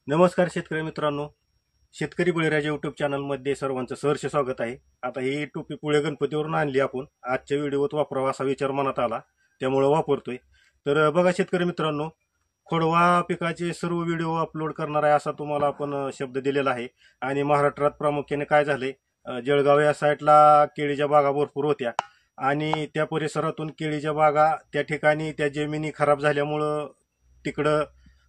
नमस्कार शेतकरी मित्रांनो. शेतकरी बळीराजा यूट्यूब चॅनलमध्ये सर्वांचं सहर्ष स्वागत आहे. आता ही टोपी पुढे गणपतीवरून आणली आपण. आजच्या व्हिडिओत वापरावा असा विचार मनात आला, त्यामुळे वापरतोय. तर बघा शेतकरी मित्रांनो, खोडवा पिकाचे सर्व व्हिडिओ अपलोड करणार आहे असा तुम्हाला आपण शब्द दिलेला आहे. आणि महाराष्ट्रात प्रामुख्याने काय झाले, जळगाव या साईडला केळीच्या बागा भरपूर होत्या आणि त्या परिसरातून केळीच्या बागा त्या ठिकाणी त्या जमिनी खराब झाल्यामुळं तिकडं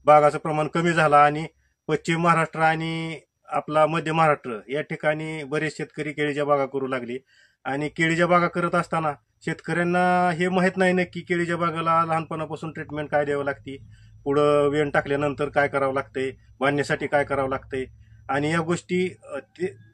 बागाचं प्रमाण कमी झालं आणि पश्चिम महाराष्ट्र आणि आपला मध्य महाराष्ट्र या ठिकाणी बरेच शेतकरी केळीच्या बागा करू लागले. आणि केळीच्या बागा करत असताना शेतकऱ्यांना हे माहीत नाही नक्की केळीच्या बागाला लहानपणापासून ट्रीटमेंट काय द्यावं लागते, पुढं वेण टाकल्यानंतर काय करावं लागतंय, बांधण्यासाठी काय करावं लागतंय. आणि या गोष्टी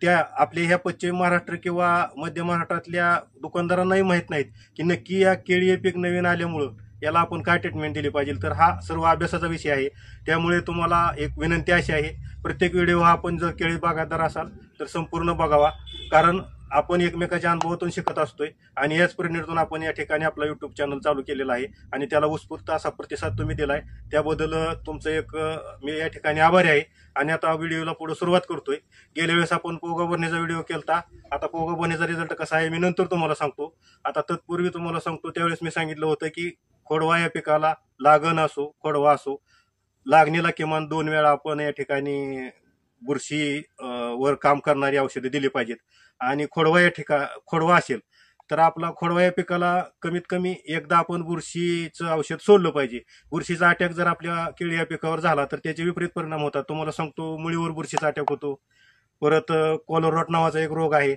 त्या आपल्या ह्या पश्चिम महाराष्ट्र किंवा मध्य महाराष्ट्रातल्या दुकानदारांनाही माहीत नाहीत की नक्की या केळी हे पीक नवीन आल्यामुळं याला आपण काय ट्रीटमेंट दिली पाहिजे. तर हा सर्व अभ्यासाचा विषय आहे. त्यामुळे तुम्हाला एक विनंती अशी आहे, प्रत्येक व्हिडिओ हा आपण जर केळी बागायतदार असाल तर संपूर्ण बघावा, कारण आपण एकमेकाच्या अनुभवातून शिकत असतोय आणि याच प्रेरणेतून आपण या ठिकाणी आपला युट्यूब चॅनल चालू केलेला आहे आणि त्याला उत्स्फूर्त असा प्रतिसाद तुम्ही दिलाय. त्याबद्दल तुमचं एक मी या ठिकाणी आभारी आहे. आणि आता व्हिडिओला पुढे सुरुवात करतोय. गेल्या वेळेस आपण पोगा भरण्याचा व्हिडिओ केलता. आता पोगा भरण्याचा रिझल्ट कसा आहे मी नंतर तुम्हाला सांगतो. आता तत्पूर्वी तुम्हाला सांगतो, त्यावेळेस मी सांगितलं होतं की खोडवा या पिकाला लागण असो खोडवा असो, लागणीला किमान 2 वेळा आपण या ठिकाणी बुरशी वर काम करणारी औषधे दिली पाहिजेत. आणि खोडवा असेल तर आपला खोडवा या पिकाला कमीत कमी एकदा आपण बुरशीचं औषध सोडलं पाहिजे. बुरशीचा अटॅक जर आपल्या केळी या पिकावर झाला तर त्याचे विपरीत परिणाम होतात. तुम्हाला सांगतो, मुळीवर बुरशीचा अटॅक होतो. परत कॉलर रॉट नावाचा एक रोग आहे.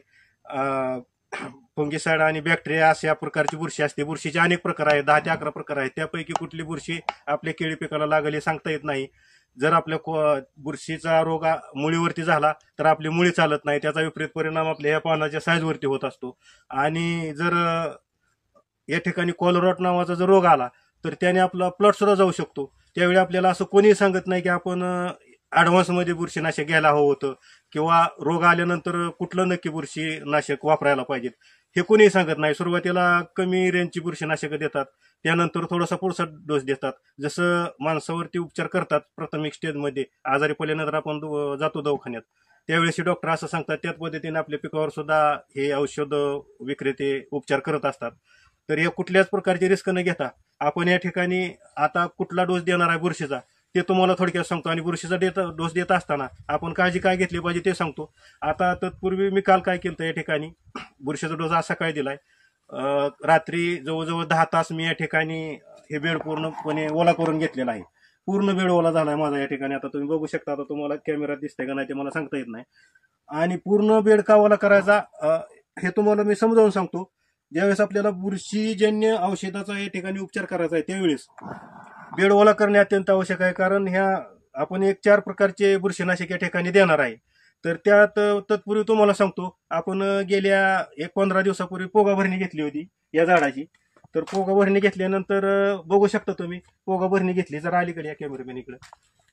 फंगिसाइड आणि बॅक्टेरिया अशा प्रकारची बुरशी असते. बुरशीचे अनेक प्रकार आहेत, 10 ते 11 प्रकार आहेत. त्यापैकी कुठली बुरशी आपल्या केळी पिकाला लागेल हे सांगता येत नाही. जर आपल्या बुरशीचा रोग मुळीवरती झाला तर आपली मुळी चालत नाही, त्याचा विपरीत परिणाम आपल्या या पानाच्या साईजवरती होत असतो. आणि जर या ठिकाणी कॉलरॉट नावाचा जर रोग आला तर त्याने आपला प्लॉट सुद्धा जाऊ शकतो. त्यावेळी आपल्याला असं कोणीही सांगत नाही की आपण ॲडव्हान्समध्ये बुरशीनाशक घ्यायला हवं होतं किंवा रोग आल्यानंतर कुठलं नक्की बुरशीनाशक वापरायला पाहिजेत हे कोणीही सांगत नाही. सुरुवातीला कमी रेंजची बुरशीनाशकं देतात, त्यानंतर थोडासा पुढचा डोस देतात. जसं माणसावरती उपचार करतात प्राथमिक स्टेजमध्ये, आजारी पडल्यानंतर आपण जातो दवाखान्यात, त्यावेळेस डॉक्टर असं सांगतात, त्याच पद्धतीने आपल्या पिकावर सुद्धा हे औषध विक्रेते उपचार करत असतात. तर या कुठल्याच प्रकारची रिस्क न घेता आपण या ठिकाणी आता कुठला डोस देणार आहे बुरशीचा ते तुम्हाला थोडक्यात सांगतो. आणि बुरशीचा डोस देत असताना आपण काळजी काय घेतली पाहिजे ते सांगतो. आता तत्पूर्वी मी काल काय केलं या ठिकाणी बुरशीचा डोस आज सकाळी दिलाय. रात्री जवळजवळ 10 तास मी या ठिकाणी हे बेड पूर्णपणे ओला करून घेतलेला आहे. पूर्ण बेड ओला झालाय माझा या ठिकाणी. आता तुम्ही बघू शकता, आता तुम्हाला कॅमेरात दिसतंय का नाही ते मला सांगता येत नाही. आणि पूर्ण बेड का ओला करायचा हे तुम्हाला मी समजावून सांगतो. ज्यावेळेस आपल्याला बुरशीजन्य औषधाचा या ठिकाणी उपचार करायचा आहे त्यावेळेस बेड ओला करणे अत्यंत आवश्यक आहे. कारण ह्या आपण 4 प्रकारचे बुरशीनाशक या ठिकाणी देणार आहे. तर त्यात तत्पूर्वी तुम्हाला सांगतो, आपण गेल्या 15 दिवसापूर्वी पोगा भरणी घेतली होती या झाडाची. तर पोगा भरणी घेतल्यानंतर बघू शकता तुम्ही, पोगा भरणी घेतली जर अलीकडे या कॅमेरामॅन इकडे,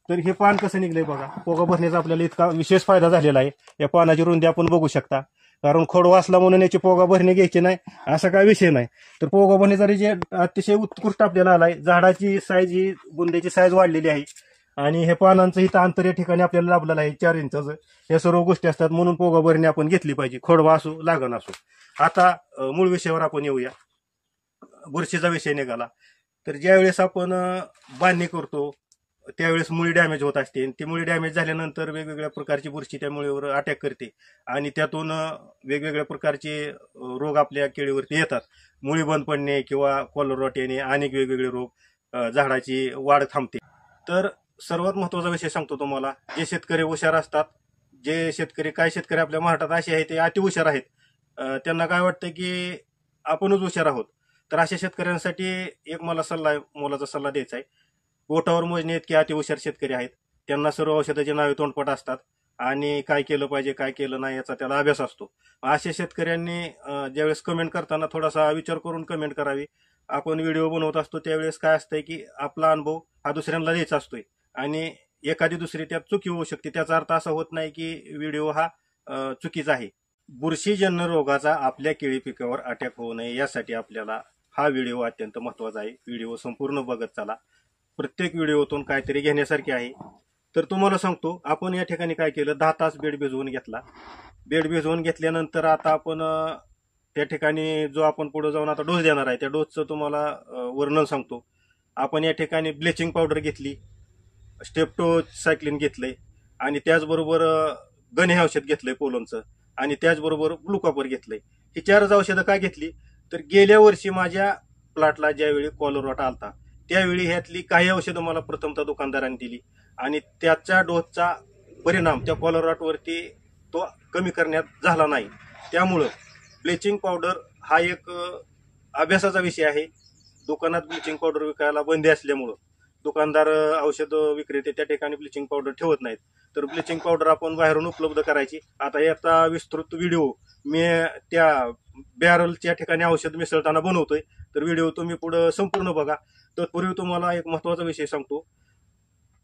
तर हे पान कसं निघलंय बघा. पोगा भरण्याचा आपल्याला इतका विशेष फायदा झालेला आहे. या पानाची रुंदी आपण बघू शकता. कारण खोडवा असला म्हणून याची पोगा भरणी घ्यायची नाही असा काय विषय नाही. तर पोगा भरण्याचा रिझल्ट अतिशय उत्कृष्ट आपल्याला आलाय. झाडाची साईज ही बुंद्याची साईज वाढलेली आहे आणि हे पानांचं इथं अंतर या ठिकाणी आपल्याला लाभलेलं आहे 4 इंचाचं. या सर्व गोष्टी असतात म्हणून पोगा भरणी आपण घेतली पाहिजे, खोडवा असो लागण असो. आता मूळ विषयावर आपण येऊया. बुरशीचा विषय निघाला तर ज्यावेळेस आपण बांधणी करतो त्यावेळेस मुळी डॅमेज होत असते. ती मुळी डॅमेज झाल्यानंतर वेगवेगळ्या प्रकारची बुरशी त्या मुळीवर अटॅक करते आणि त्यातून वेगवेगळ्या प्रकारचे रोग आपल्या केळीवरती येतात. मुळी बंद पडणे किंवा कॉलर रॉट येणे, अनेक वेगवेगळे रोग, झाडाची वाढ थांबते. तर सर्वात महत्वाचा विषय सांगतो तुम्हाला. जे शेतकरी हुशार असतात, काही शेतकरी आपल्या महाराष्ट्रात असे आहेत ते अति हुशार आहेत, त्यांना काय वाटतं की आपणच हुशार आहोत. तर अशा शेतकऱ्यांसाठी एक मला मोलाचा सल्ला द्यायचा आहे. बोटावर मोजणे इतके अति हुशार शेतकरी आहेत, त्यांना सर्व औषधाची नावे तोंडपट असतात आणि काय केलं पाहिजे काय केलं नाही याचा त्याला अभ्यास असतो. अशा शेतकऱ्यांनी ज्यावेळेस कमेंट करताना थोडासा विचार करून कमेंट करावी. आपण व्हिडिओ बनवत असतो त्यावेळेस काय असतंय की आपला अनुभव हा दुसऱ्यांना द्यायचा असतोय आणि एखादी दुसरी त्यात चुकी होऊ शकते. त्याचा अर्थ असा होत नाही की व्हिडिओ हा चुकीचा आहे. बुरशीजन्य रोगाचा आपल्या केळी पिकावर अटॅक होऊ नये यासाठी आपल्याला हा व्हिडिओ अत्यंत महत्वाचा आहे. व्हिडिओ संपूर्ण बघत चला. प्रत्येक व्हिडिओतून काहीतरी घेण्यासारखे आहे. तर तुम्हाला सांगतो, आपण या ठिकाणी काय केलं, 10 तास बेड भिजवून घेतला. बेड भिजवून घेतल्यानंतर आता आपण त्या ठिकाणी जो आपण पुढे जाऊन आता डोस देणार आहे, त्या डोसचं तुम्हाला वर्णन सांगतो. आपण या ठिकाणी ब्लिचिंग पावडर घेतली, स्टेप्टोसायक्लिन घेतलंय, आणि त्याचबरोबर गण हे औषध घेतलंय पोलनचं, आणि त्याचबरोबर ब्लू कॉपर घेतलंय. ही 4 औषधं काय घेतली, तर गेल्या वर्षी माझ्या प्लॉटला ज्यावेळी कॉलर रॉट आलता त्यावेळी ह्यातली काही औषधं मला प्रथमतः दुकानदारांनी दिली, आणि त्याच्या डोसचा परिणाम त्या कॉलर रॉटवरती तो कमी करण्यात झाला नाही. त्यामुळं ब्लिचिंग पावडर हा एक अभ्यासाचा विषय आहे. दुकानात ब्लिचिंग पावडर विकायला बंदी असल्यामुळं दुकानदार औषध विक्रेते त्या ठिकाणी ब्लिचिंग पावडर ठेवत नाहीत. तर ब्लिचिंग पावडर आपण बाहेरून उपलब्ध करायची. आता याचा विस्तृत व्हिडिओ मी त्या बॅरलच्या ठिकाणी औषध मिसळताना बनवतोय, तर व्हिडिओ तुम्ही पुढे संपूर्ण बघा. तत्पूर्वी तुम्हाला एक महत्वाचा विषय सांगतो.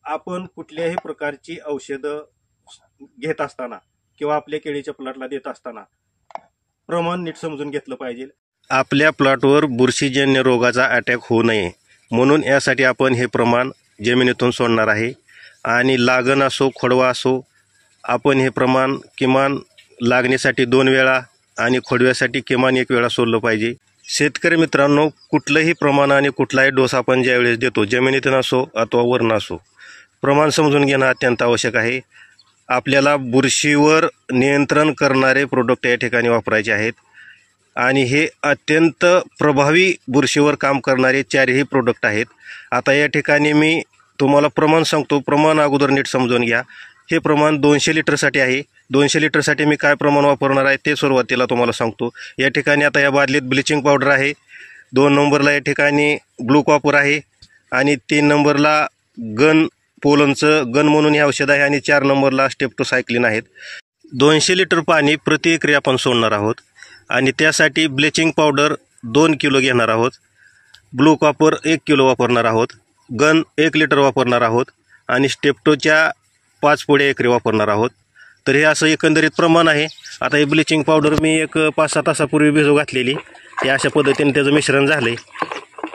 आपण कुठल्याही प्रकारची औषधं घेत असताना किंवा आपल्या केळीच्या प्लॉटला देत असताना प्रमाण नीट समजून घेतलं पाहिजे. आपल्या प्लॉटवर बुरशीजन्य रोगाचा अटॅक होऊ नये म्हणून यासाठी आपण हे प्रमाण जमिनीतून सोडणार आहे. आणि लागण असो खोडवा असो, आपण हे प्रमाण किमान लागणीसाठी 2 वेळा आणि खोडव्यासाठी किमान 1 वेळा सोडलं पाहिजे. शेतकरी मित्रांनो, कुठलंही प्रमाण आणि कुठलाही डोस आपण ज्यावेळेस देतो, जमिनीतून असो अथवा वरून असो, प्रमाण समजून घेणं अत्यंत आवश्यक आहे. आपल्याला बुरशीवर नियंत्रण करणारे प्रोडक्ट या ठिकाणी वापरायचे आहेत, आणि हे अत्यंत प्रभावी बुरशीवर काम करणारे 4ही प्रोडक्ट आहेत. आता या ठिकाणी मी तुम्हाला प्रमाण सांगतो, प्रमाण अगोदर नीट समजून घ्या. हे प्रमाण 200 लिटरसाठी आहे. 200 लिटरसाठी मी काय प्रमाण वापरणार आहे ते सुरुवातीला तुम्हाला सांगतो. या ठिकाणी आता या बादलीत ब्लिचिंग पावडर आहे, 2 नंबरला या ठिकाणी ब्लू कॉपर आहे, आणि 3 नंबरला गन पोलनचं गन म्हणून हे औषध आहे, आणि 4 नंबरला स्टेप्टोसायक्लिन आहेत. 200 लिटर पाणी प्रति एकरी आपण सोडणार आहोत, आणि त्यासाठी ब्लिचिंग पावडर 2 किलो घेणार आहोत, ब्लू कॉपर 1 किलो वापरणार आहोत, गन 1 लिटर वापरणार आहोत, आणि स्टेप्टोच्या 5 पुड्या एकरी वापरणार आहोत. तर हे असं एकंदरीत प्रमाण आहे. आता हे ब्लिचिंग पावडर मी एक 5-6 तासापूर्वी भिजू घातलेली, हे अशा पद्धतीने त्याचं मिश्रण झालं आहे.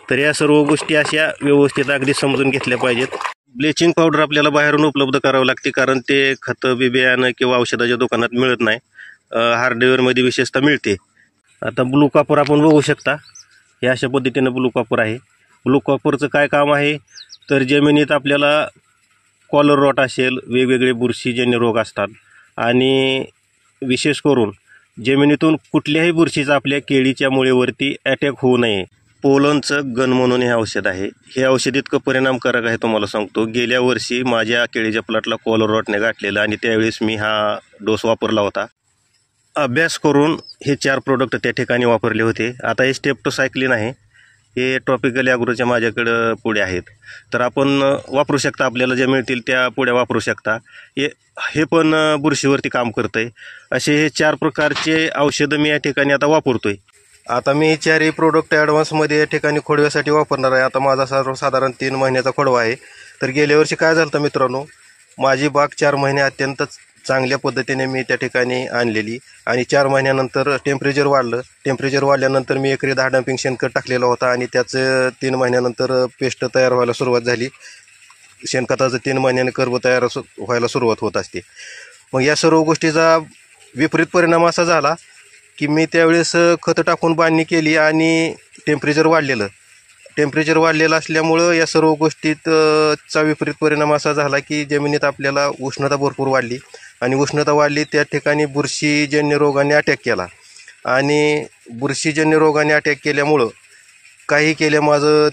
तर या सर्व गोष्टी अशा व्यवस्थित अगदी समजून घेतल्या पाहिजेत. ब्लिचिंग पावडर आपल्याला बाहेरून उपलब्ध करावं लागते, कारण ते खतं बियाणं किंवा औषधाच्या दुकानात मिळत नाही, हार्डवेअरमध्ये विशेषतः मिळते. आता ब्लू कॉपर आपण बघू शकता, हे अशा पद्धतीनं ब्लू कॉपर आहे. ब्लू कॉपरचं काय काम आहे, तर जमिनीत आपल्याला कॉलर रॉट असेल, वेगवेगळे बुरशीजन्य रोग असतात, आणि विशेष करून जमिनीतून कुठल्याही बुरशीचा आपल्या केळीच्या मुळीवरती अटॅक होऊ नये. पोलनचं गन म्हणून हे औषध आहे. हे औषध इतकं परिणामकारक आहे तुम्हाला सांगतो. गेल्या वर्षी माझ्या केळीच्या प्लॉटला कॉलर रॉटने गाठलेलं, आणि त्यावेळेस मी हा डोस वापरला होता. अभ्यास करून हे 4 प्रोडक्ट त्या ठिकाणी वापरले होते. आता हे स्टेप्टोसायक्लिन आहे, हे ट्रॉपिकल ॲग्रोच्या माझ्याकडं पुढे आहेत, तर आपण वापरू शकता. आपल्याला ज्या मिळतील त्या पुढ्या वापरू शकता. हे पण बुरशीवरती काम करतं आहे. असे हे 4 प्रकारचे औषधं मी या ठिकाणी आता वापरतोय. आता मी 4ही प्रोडक्ट ॲडव्हान्समध्ये या ठिकाणी खोडव्यासाठी वापरणार आहे. आता माझा साधारण 3 महिन्याचा खोडवा आहे. तर गेल्या वर्षी काय झालं होतं मित्रांनो, माझी बाग 4 महिने अत्यंत चांगल्या पद्धतीने मी त्या ठिकाणी आणलेली, आणि 4 महिन्यानंतर टेम्परेचर वाढलं. टेम्परेचर वाढल्यानंतर मी एकरी 10 डंपिंग शेणखत टाकलेलं होता, आणि त्याचं 3 महिन्यानंतर पेस्ट तयार व्हायला सुरुवात झाली. शेणखताचं 3 महिन्याने कर्ब तयार व्हायला सुरुवात होत असते. मग या सर्व गोष्टीचा विपरीत परिणाम असा झाला की मी त्यावेळेस खतं टाकून बांधणी केली, आणि टेम्परेचर वाढलेलं असल्यामुळं या सर्व गोष्टीत चा विपरीत परिणाम असा झाला की जमिनीत आपल्याला उष्णता भरपूर वाढली, आणि उष्णता वाढली त्या ठिकाणी बुरशीजन्य रोगाने अटॅक केला. आणि बुरशीजन्य रोगाने अटॅक केल्यामुळं काही केल्या माझं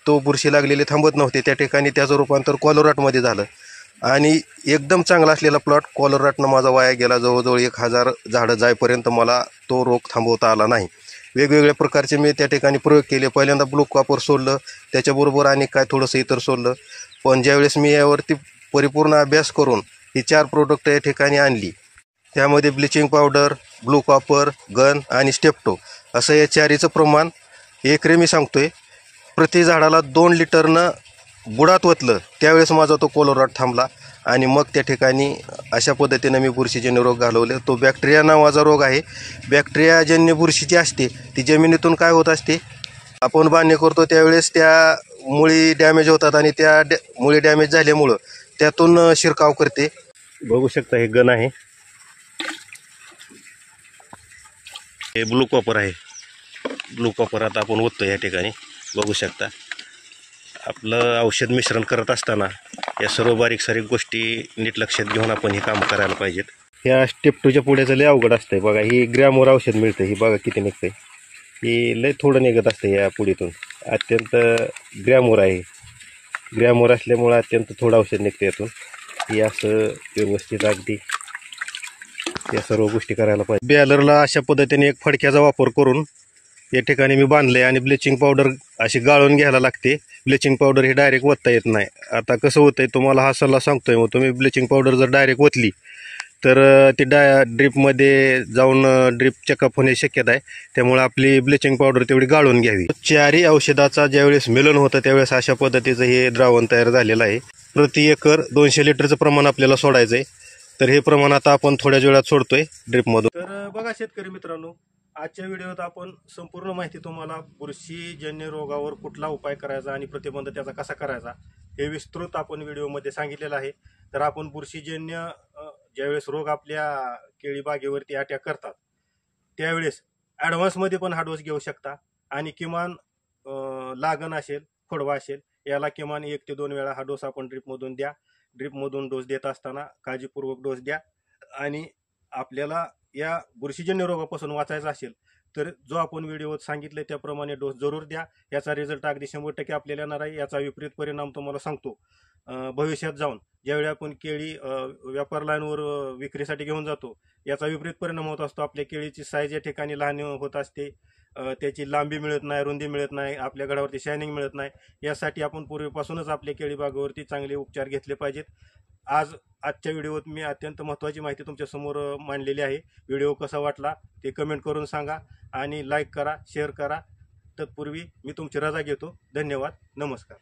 तो बुरशी लागलेले थांबत नव्हते. त्या ठिकाणी त्याचं रूपांतर कॉलर रॉटमध्ये झालं, आणि एकदम चांगला असलेला प्लॉट कॉलर रॉटनं माझा वाया गेला. जवळजवळ 1000 झाडं जाईपर्यंत मला तो रोग थांबवता आला नाही. वेगवेगळ्या प्रकारचे मी त्या ठिकाणी प्रयोग केले. पहिल्यांदा ब्लू कॉपर सोडलं, त्याच्याबरोबर आणि काय थोडंसं इतर सोडलं. पण ज्यावेळेस मी यावरती परिपूर्ण अभ्यास करून ही 4 प्रोडक्ट या ठिकाणी आणली, त्यामध्ये bleaching powder, blue copper, gun आणि स्टेप्टो असं या 4हीचं प्रमाण एकरी मी सांगतोय प्रति झाडाला 2 लिटरनं बुडात ओतलं, त्यावेळेस माझा तो कॉलर रॉट थांबला. आणि मग त्या ठिकाणी अशा पद्धतीने मी बुरशीजन्य रोग घालवले. तो बॅक्टेरिया नावाचा रोग आहे. बॅक्टेरियाजन्य बुरशी जी असते ती जमिनीतून काय होत असते, आपण बांधणी करतो त्यावेळेस त्या मुळी डॅमेज होतात, आणि त्या मुळी डॅमेज झाल्यामुळं त्यातून शिरकाव करते. बघू शकता हे गन आहे, हे ब्लू कॉपर आहे. ब्लू कॉपर आता आपण ओततो या ठिकाणी. बघू शकता आपलं औषध मिश्रण करत असताना या सर्व बारीक सारीक गोष्टी नीट लक्षात घेऊन आपण हे काम करायला पाहिजेत. ह्या स्टेप 2च्या पुढ्याचं लय अवघड असतंय. बघा ही ग्रॅमवर औषध मिळतं, ही बघा किती निघतंय. ही लय थोडं निघत असतं या पुढीतून. अत्यंत ग्रॅमवर आहे, ग्रॅमवर असल्यामुळं अत्यंत थोडं औषध निघतं यातून. ही असं व्यवस्थित अगदी या सर्व गोष्टी करायला पाहिजे. बॅलरला अशा पद्धतीने एक फडक्याचा वापर करून या ठिकाणी मी बांधले आणि ब्लिचिंग पावडर अशी गाळून घ्यायला लागते. ब्लिचिंग पावडर ही डायरेक्ट ओतता येत नाही. आता कसं होतंय तुम्हाला हा सल्ला सांगतोय, मग तुम्ही ब्लिचिंग पावडर जर डायरेक्ट ओतली तर ती ड्रीपमध्ये जाऊन ड्रीप चेकअप होण्याची शक्यता आहे. त्यामुळे आपली ब्लिचिंग पावडर तेवढी गाळून घ्यावी. चारही औषधाचा ज्यावेळेस मिलन होतं त्यावेळेस अशा पद्धतीचं हे द्रावण तयार झालेलं आहे. प्रति एकर 200 लिटरचं प्रमाण आपल्याला सोडायचं आहे. तर हे प्रमाण आता आपण थोड्याच वेळात सोडतोय ड्रीपमधून. तर बघा शेतकरी मित्रांनो, आजच्या व्हिडिओत आपण संपूर्ण माहिती तुम्हाला बुरशीजन्य रोगावर कुठला उपाय करायचा आणि प्रतिबंध त्याचा कसा करायचा हे विस्तृत आपण व्हिडिओमध्ये सांगितलेलं आहे. तर आपण बुरशीजन्य ज्यावेळेस रोग आपल्या केळी बागेवरती अटॅक करतात त्यावेळेस ॲडव्हान्समध्ये पण हा डोस घेऊ शकता. आणि किमान लागण असेल, खोडवा असेल, याला किमान 1 ते 2 वेळा हा डोस आपण ड्रीपमधून द्या. ड्रीपमधून डोस देत असताना काळजीपूर्वक डोस द्या. आणि आपल्याला या बुरशीजन्य रोगापासून वाचायचं असेल तर जो आपण व्हिडिओत सांगितलं त्याप्रमाणे डोस जरूर द्या. याचा रिझल्ट अगदी 100% आपल्याला येणार आहे. याचा विपरीत परिणाम तुम्हाला सांगतो भविष्यात जाऊन ज्यावेळी आपण केळी व्यापार लाईनवर विक्रीसाठी घेऊन जातो, याचा विपरीत परिणाम होत असतो. आपल्या केळीची साईज या ठिकाणी लहान होत असते, त्याची लांबी मिळत नाही, रुंदी मिळत नाही, आपल्या गडावरती शायनिंग मिळत नाही. यासाठी आपण पूर्वीपासूनच आपल्या केळी बागेवरती चांगले उपचार घेतले पाहिजेत. आजच्या व्हिडिओत मी अत्यंत महत्त्वाची माहिती तुमच्यासमोर मांडलेली आहे. व्हिडिओ कसा वाटला ते कमेंट करून सांगा आणि लाईक करा, शेअर करा. तत्पूर्वी मी तुमची रजा घेतो. धन्यवाद, नमस्कार.